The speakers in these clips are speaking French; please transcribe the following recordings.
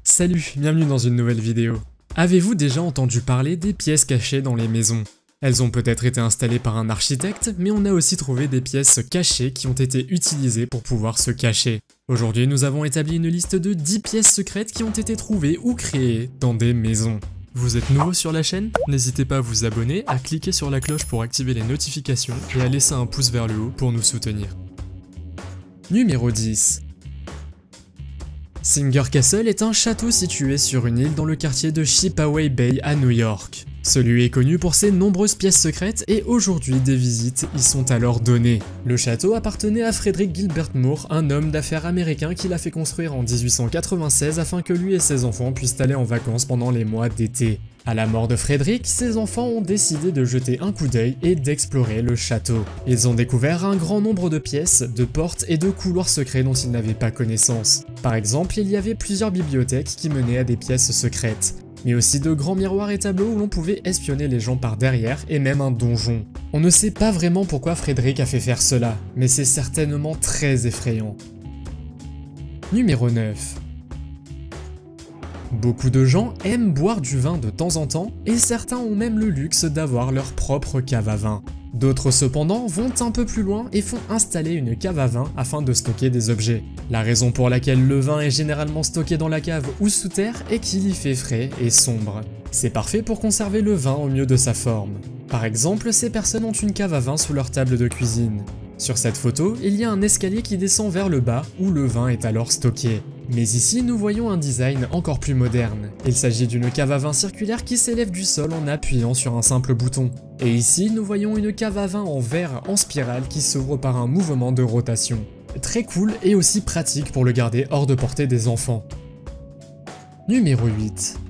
Salut, bienvenue dans une nouvelle vidéo. Avez-vous déjà entendu parler des pièces cachées dans les maisons? Elles ont peut-être été installées par un architecte, mais on a aussi trouvé des pièces cachées qui ont été utilisées pour pouvoir se cacher. Aujourd'hui, nous avons établi une liste de 10 pièces secrètes qui ont été trouvées ou créées dans des maisons. Vous êtes nouveau sur la chaîne? N'hésitez pas à vous abonner, à cliquer sur la cloche pour activer les notifications et à laisser un pouce vers le haut pour nous soutenir. Numéro 10. Singer Castle est un château situé sur une île dans le quartier de Chipaway Bay à New York. Celui est connu pour ses nombreuses pièces secrètes et aujourd'hui des visites y sont alors données. Le château appartenait à Frederick Gilbert Moore, un homme d'affaires américain qui l'a fait construire en 1896 afin que lui et ses enfants puissent aller en vacances pendant les mois d'été. À la mort de Frederick, ses enfants ont décidé de jeter un coup d'œil et d'explorer le château. Ils ont découvert un grand nombre de pièces, de portes et de couloirs secrets dont ils n'avaient pas connaissance. Par exemple, il y avait plusieurs bibliothèques qui menaient à des pièces secrètes, mais aussi de grands miroirs et tableaux où l'on pouvait espionner les gens par derrière et même un donjon. On ne sait pas vraiment pourquoi Frederick a fait faire cela, mais c'est certainement très effrayant. Numéro 9. Beaucoup de gens aiment boire du vin de temps en temps et certains ont même le luxe d'avoir leur propre cave à vin. D'autres cependant vont un peu plus loin et font installer une cave à vin afin de stocker des objets. La raison pour laquelle le vin est généralement stocké dans la cave ou sous terre est qu'il y fait frais et sombre. C'est parfait pour conserver le vin au mieux de sa forme. Par exemple, ces personnes ont une cave à vin sous leur table de cuisine. Sur cette photo, il y a un escalier qui descend vers le bas où le vin est alors stocké. Mais ici, nous voyons un design encore plus moderne. Il s'agit d'une cave à vin circulaire qui s'élève du sol en appuyant sur un simple bouton. Et ici, nous voyons une cave à vin en verre en spirale qui s'ouvre par un mouvement de rotation. Très cool et aussi pratique pour le garder hors de portée des enfants. Numéro 8.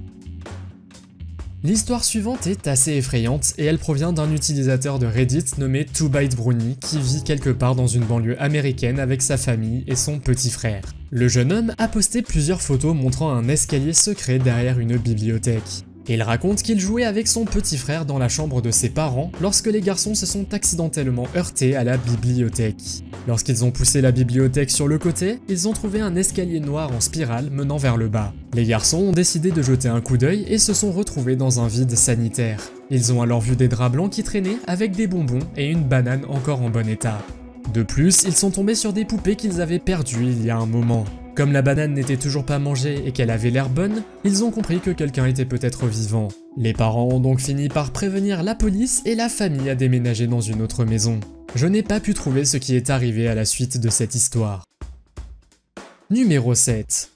L'histoire suivante est assez effrayante et elle provient d'un utilisateur de Reddit nommé 2ByteBrownie qui vit quelque part dans une banlieue américaine avec sa famille et son petit frère. Le jeune homme a posté plusieurs photos montrant un escalier secret derrière une bibliothèque. Il raconte qu'il jouait avec son petit frère dans la chambre de ses parents lorsque les garçons se sont accidentellement heurtés à la bibliothèque. Lorsqu'ils ont poussé la bibliothèque sur le côté, ils ont trouvé un escalier noir en spirale menant vers le bas. Les garçons ont décidé de jeter un coup d'œil et se sont retrouvés dans un vide sanitaire. Ils ont alors vu des draps blancs qui traînaient avec des bonbons et une banane encore en bon état. De plus, ils sont tombés sur des poupées qu'ils avaient perdues il y a un moment. Comme la banane n'était toujours pas mangée et qu'elle avait l'air bonne, ils ont compris que quelqu'un était peut-être vivant. Les parents ont donc fini par prévenir la police et la famille a déménagé dans une autre maison. Je n'ai pas pu trouver ce qui est arrivé à la suite de cette histoire. Numéro 7.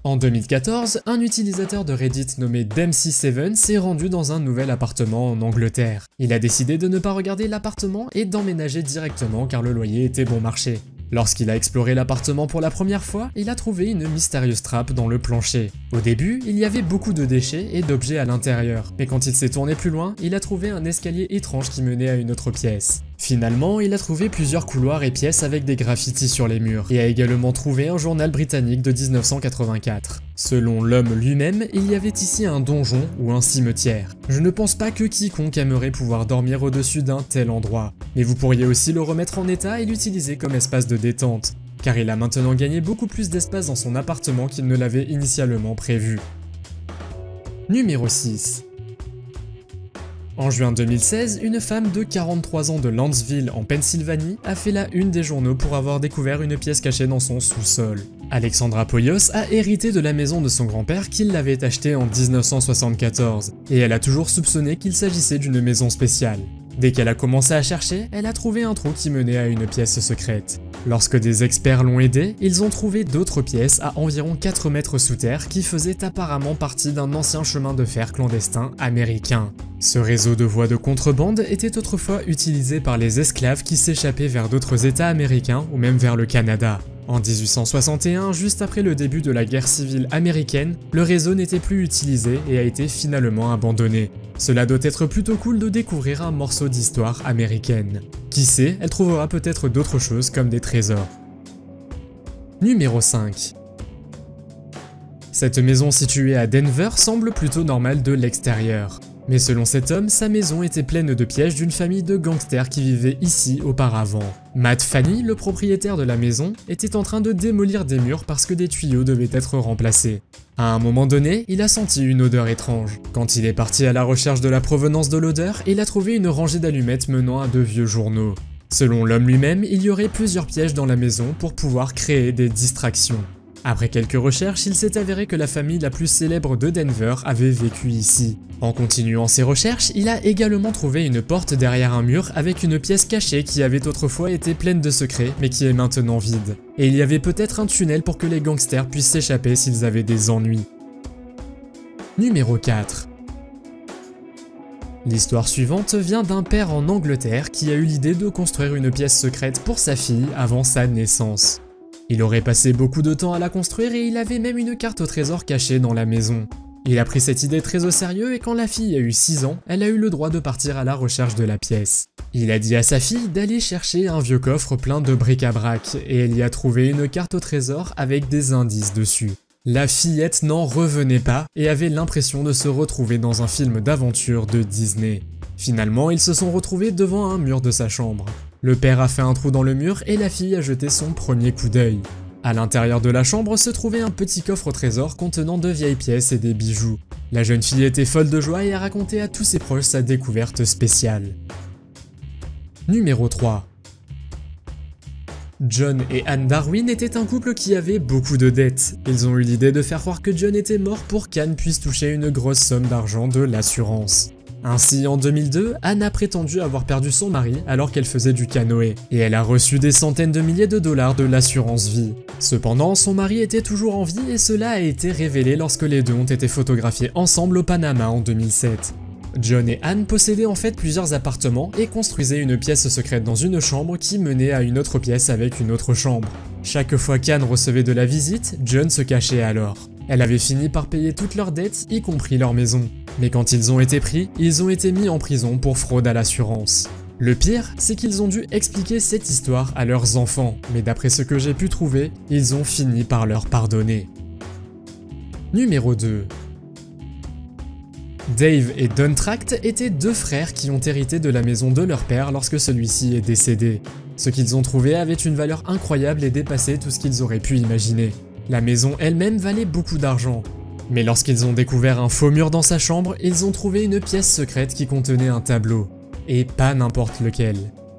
En 2014, un utilisateur de Reddit nommé Dempsey7 s'est rendu dans un nouvel appartement en Angleterre. Il a décidé de ne pas regarder l'appartement et d'emménager directement car le loyer était bon marché. Lorsqu'il a exploré l'appartement pour la première fois, il a trouvé une mystérieuse trappe dans le plancher. Au début, il y avait beaucoup de déchets et d'objets à l'intérieur, mais quand il s'est tourné plus loin, il a trouvé un escalier étrange qui menait à une autre pièce. Finalement, il a trouvé plusieurs couloirs et pièces avec des graffitis sur les murs, et a également trouvé un journal britannique de 1984. Selon l'homme lui-même, il y avait ici un donjon ou un cimetière. Je ne pense pas que quiconque aimerait pouvoir dormir au-dessus d'un tel endroit, mais vous pourriez aussi le remettre en état et l'utiliser comme espace de détente, car il a maintenant gagné beaucoup plus d'espace dans son appartement qu'il ne l'avait initialement prévu. Numéro 6. En juin 2016, une femme de 43 ans de Lawrenceville en Pennsylvanie a fait la une des journaux pour avoir découvert une pièce cachée dans son sous-sol. Alexandra Poyos a hérité de la maison de son grand-père qui l'avait achetée en 1974, et elle a toujours soupçonné qu'il s'agissait d'une maison spéciale. Dès qu'elle a commencé à chercher, elle a trouvé un trou qui menait à une pièce secrète. Lorsque des experts l'ont aidée, ils ont trouvé d'autres pièces à environ 4 mètres sous terre qui faisaient apparemment partie d'un ancien chemin de fer clandestin américain. Ce réseau de voies de contrebande était autrefois utilisé par les esclaves qui s'échappaient vers d'autres États américains ou même vers le Canada. En 1861, juste après le début de la guerre civile américaine, le réseau n'était plus utilisé et a été finalement abandonné. Cela doit être plutôt cool de découvrir un morceau d'histoire américaine. Qui sait, elle trouvera peut-être d'autres choses comme des trésors. Numéro 5. Cette maison située à Denver semble plutôt normale de l'extérieur. Mais selon cet homme, sa maison était pleine de pièges d'une famille de gangsters qui vivait ici auparavant. Matt Fanny, le propriétaire de la maison, était en train de démolir des murs parce que des tuyaux devaient être remplacés. À un moment donné, il a senti une odeur étrange. Quand il est parti à la recherche de la provenance de l'odeur, il a trouvé une rangée d'allumettes menant à de vieux journaux. Selon l'homme lui-même, il y aurait plusieurs pièges dans la maison pour pouvoir créer des distractions. Après quelques recherches, il s'est avéré que la famille la plus célèbre de Denver avait vécu ici. En continuant ses recherches, il a également trouvé une porte derrière un mur avec une pièce cachée qui avait autrefois été pleine de secrets mais qui est maintenant vide. Et il y avait peut-être un tunnel pour que les gangsters puissent s'échapper s'ils avaient des ennuis. Numéro 4. L'histoire suivante vient d'un père en Angleterre qui a eu l'idée de construire une pièce secrète pour sa fille avant sa naissance. Il aurait passé beaucoup de temps à la construire et il avait même une carte au trésor cachée dans la maison. Il a pris cette idée très au sérieux et quand la fille a eu 6 ans, elle a eu le droit de partir à la recherche de la pièce. Il a dit à sa fille d'aller chercher un vieux coffre plein de bric-à-brac et elle y a trouvé une carte au trésor avec des indices dessus. La fillette n'en revenait pas et avait l'impression de se retrouver dans un film d'aventure de Disney. Finalement, ils se sont retrouvés devant un mur de sa chambre. Le père a fait un trou dans le mur et la fille a jeté son premier coup d'œil. À l'intérieur de la chambre se trouvait un petit coffre au trésor contenant de vieilles pièces et des bijoux. La jeune fille était folle de joie et a raconté à tous ses proches sa découverte spéciale. Numéro 3. John et Anne Darwin étaient un couple qui avait beaucoup de dettes. Ils ont eu l'idée de faire croire que John était mort pour qu'Anne puisse toucher une grosse somme d'argent de l'assurance. Ainsi, en 2002, Anne a prétendu avoir perdu son mari alors qu'elle faisait du canoë, et elle a reçu des centaines de milliers de dollars de l'assurance vie. Cependant, son mari était toujours en vie et cela a été révélé lorsque les deux ont été photographiés ensemble au Panama en 2007. John et Anne possédaient en fait plusieurs appartements et construisaient une pièce secrète dans une chambre qui menait à une autre pièce avec une autre chambre. Chaque fois qu'Anne recevait de la visite, John se cachait alors. Elle avait fini par payer toutes leurs dettes, y compris leur maison. Mais quand ils ont été pris, ils ont été mis en prison pour fraude à l'assurance. Le pire, c'est qu'ils ont dû expliquer cette histoire à leurs enfants, mais d'après ce que j'ai pu trouver, ils ont fini par leur pardonner. Numéro 2. Dave et Don Tract étaient deux frères qui ont hérité de la maison de leur père lorsque celui-ci est décédé. Ce qu'ils ont trouvé avait une valeur incroyable et dépassait tout ce qu'ils auraient pu imaginer. La maison elle-même valait beaucoup d'argent. Mais lorsqu'ils ont découvert un faux mur dans sa chambre, ils ont trouvé une pièce secrète qui contenait un tableau. Et pas n'importe lequel.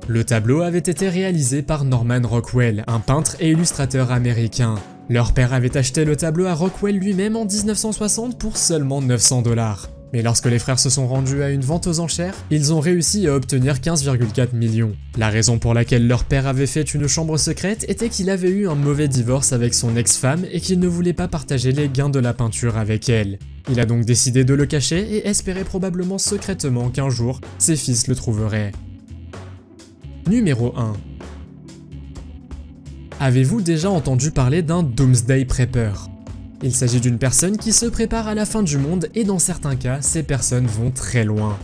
Le tableau avait été réalisé par Norman Rockwell, un peintre et illustrateur américain. Leur père avait acheté le tableau à Rockwell lui-même en 1960 pour seulement 900 $. Mais lorsque les frères se sont rendus à une vente aux enchères, ils ont réussi à obtenir 15,4 millions. La raison pour laquelle leur père avait fait une chambre secrète était qu'il avait eu un mauvais divorce avec son ex-femme et qu'il ne voulait pas partager les gains de la peinture avec elle. Il a donc décidé de le cacher et espérait probablement secrètement qu'un jour, ses fils le trouveraient. Numéro 1. Avez-vous déjà entendu parler d'un Doomsday Prepper ? Il s'agit d'une personne qui se prépare à la fin du monde et dans certains cas, ces personnes vont très loin.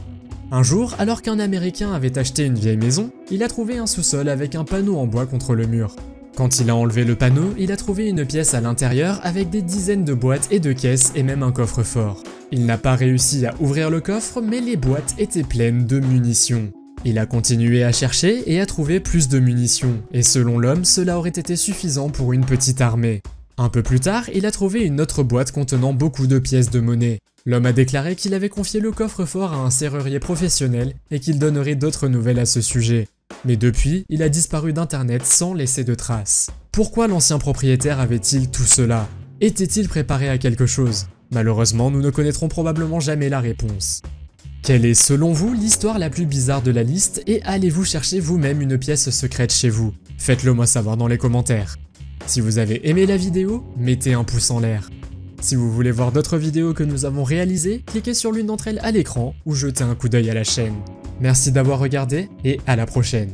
Un jour, alors qu'un Américain avait acheté une vieille maison, il a trouvé un sous-sol avec un panneau en bois contre le mur. Quand il a enlevé le panneau, il a trouvé une pièce à l'intérieur avec des dizaines de boîtes et de caisses et même un coffre-fort. Il n'a pas réussi à ouvrir le coffre, mais les boîtes étaient pleines de munitions. Il a continué à chercher et a trouvé plus de munitions, et selon l'homme, cela aurait été suffisant pour une petite armée. Un peu plus tard, il a trouvé une autre boîte contenant beaucoup de pièces de monnaie. L'homme a déclaré qu'il avait confié le coffre-fort à un serrurier professionnel et qu'il donnerait d'autres nouvelles à ce sujet. Mais depuis, il a disparu d'internet sans laisser de traces. Pourquoi l'ancien propriétaire avait-il tout cela? Était-il préparé à quelque chose? Malheureusement, nous ne connaîtrons probablement jamais la réponse. Quelle est selon vous l'histoire la plus bizarre de la liste et allez-vous chercher vous-même une pièce secrète chez vous? Faites-le moi savoir dans les commentaires. Si vous avez aimé la vidéo, mettez un pouce en l'air. Si vous voulez voir d'autres vidéos que nous avons réalisées, cliquez sur l'une d'entre elles à l'écran ou jetez un coup d'œil à la chaîne. Merci d'avoir regardé et à la prochaine.